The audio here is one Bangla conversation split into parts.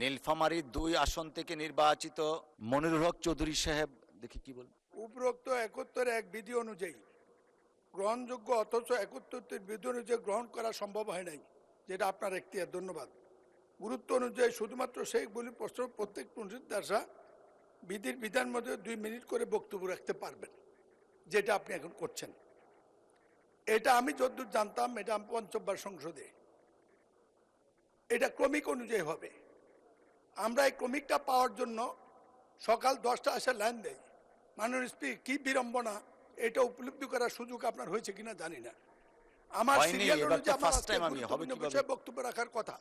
নীলফামারী ২ আসন থেকে নির্বাচিত মনিরুল হক চৌধুরী সাহেব, দেখি কি বল। উপরোক্ত ৭১ এক বিধি অনুযায়ী গ্রহণযোগ্য অথচ ৭১ বিধি অনুযায়ী গ্রহণ করা সম্ভব হয় নাই, যেটা আপনার এখতিয়ার। ধন্যবাদ। গুরুত্ব অনুযায়ী শুধুমাত্র শেখ বলি প্রশ্ন প্রত্যেক পণ্ডিতদাসা বিধির বিধান মধ্যে ২ মিনিট করে বক্তব্য রাখতে পারবেন, যেটা আপনি এখন করছেন। এটা আমি যতদূর জানতাম, এটা পঞ্চমবার সংসদে এটা ক্রমিক অনুযায়ী হবে। আমরা এই ক্রমিকটা পাওয়ার জন্য সকাল 10টা আসে লাইন দেয়। মাননীয় স্পিকার, কি বিড়ম্বনা, এটা উপলব্ধি করার সুযোগ আপনার হয়েছে কিনা জানি না। আমার সিরিয়াল অনুযায়ী আমার আজকে গুরুত্বপূর্ণ বিষয়ে বক্তব্য রাখার কথা।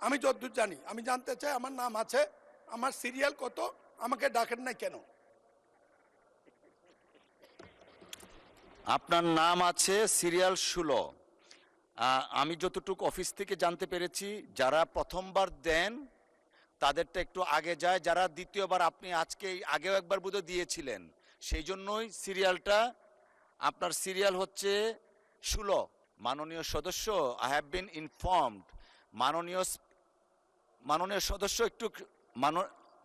আমি যতদূর জানি, আমি জানতে চাই আমার নাম আছে, আমার সিরিয়াল কত, আমাকে ডাকেন না কেন? আপনার নাম আছে সিরিয়াল 16। আমি যতটুকু অফিস থেকে জানতে পেরেছি, যারা প্রথমবার দেন তাদেরটা একটু আগে যায়, যারা দ্বিতীয়বার, আপনি আজকে আগেও একবার বোধহয় দিয়েছিলেন, সেই জন্যই সিরিয়ালটা আপনার সিরিয়াল হচ্ছে 16। মাননীয় সদস্য, আই হ্যাভ বিন ইনফর্মড। মাননীয় সদস্য একটু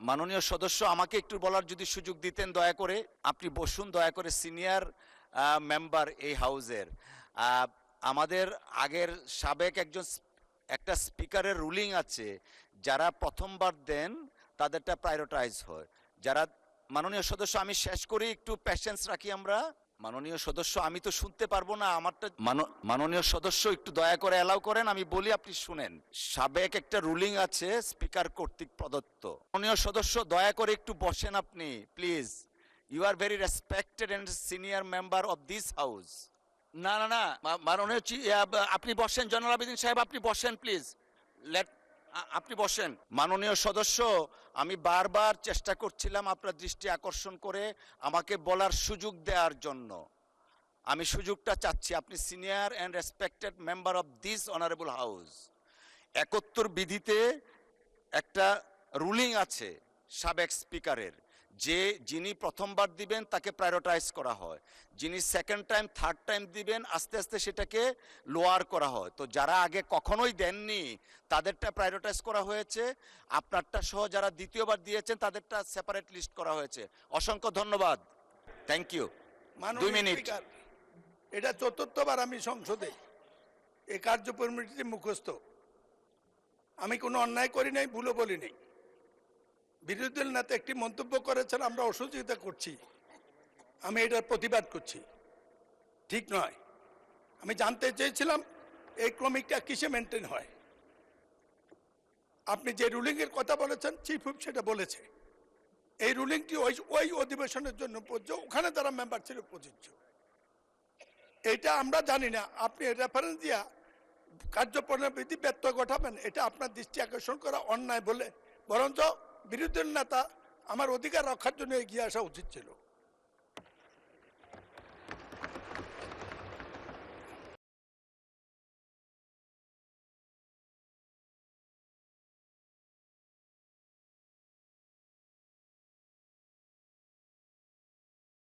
মাননীয় সদস্য আমাকে একটু বলার যদি সুযোগ দিতেন দয়া করে। আপনি বসুন দয়া করে, সিনিয়র মেম্বার এই হাউজের। আমাদের আগের সাবেক একটা স্পিকারের রুলিং আছে, যারা প্রথমবার দেন তাদেরটা প্রায়োরিটাইজ হয়। যারা, মাননীয় সদস্য আমি শেষ করি, একটু প্যাশেন্স রাখি আমরা। মাননীয় সদস্য আমি তো শুনতে পারবো না, আমারটা মাননীয় সদস্য একটু দয়া করে অ্যালাউ করেন, আমি বলি আপনি শুনেন। সাবেক একটা রুলিং আছে স্পিকার কর্তৃক প্রদত্ত। মাননীয় সদস্য দয়া করে একটু বসেন আপনি please. You are very respected and senior member of this house. না না না, মাননীয় আপনি বসেন, জয়নুল আবেদিন সাহেব আপনি বসেন প্লিজ। আপনি বসেন। মাননীয় সদস্য, আমি বারবার চেষ্টা করছিলাম আপনার দৃষ্টি আকর্ষণ করে আমাকে বলার সুযোগ দেওয়ার জন্য। আমি সুযোগটা চাচ্ছি। আপনি senior and respected member of this honourable house. ৭১ বিধিতে একটা রুলিং আছে সাবেক স্পিকারের, যে যিনি প্রথমবার দিবেন তাকে প্রায়োরিটাইজ করা হয়, যিনি সেকেন্ড টাইম থার্ড টাইম দিবেন আস্তে আস্তে সেটাকে লোয়ার করা হয়। তো যারা আগে কখনোই দেননি তাদেরটা প্রায়োরিটাইজ করা হয়েছে, আপনারটা সহ যারা দ্বিতীয়বার দিয়েছেন তাদেরটা সেপারেট লিস্ট করা হয়েছে। অসংখ্য ধন্যবাদ, থ্যাংক ইউ। 2 মিনিট। এটা ৪র্থবার আমি সংসদে এই কার্যপরিমিতিতে মুখস্থ। আমি কোনো অন্যায় করি নাই, ভুলও বলি নাই। বিরোধী দল নেতা একটি মন্তব্য করেছেন আমরা অসহযোগিতা করছি, আমি এটার প্রতিবাদ করছি, ঠিক নয়। আমি জানতে চেয়েছিলাম এই ক্রমিকটা কিসে মেনটেন হয়। আপনি যে রুলিংয়ের কথা বলেছেন, চিফ হুইপ সেটা বলেছে। এই রুলিংটি ওই অধিবেশনের জন্য প্রযোজ্য, ওখানে তারা মেম্বার ছিল প্রযোজ্য। এটা আমরা জানি না, আপনি রেফারেন্স দিয়া কার্যপ্রণালী ব্যত্যয় ঘটাবেন, এটা আপনার দৃষ্টি আকর্ষণ করা অন্যায় বলে, বরঞ্চ বিরোধী নেতা আমার অধিকার রক্ষার জন্য এগিয়ে আসা উচিত ছিল।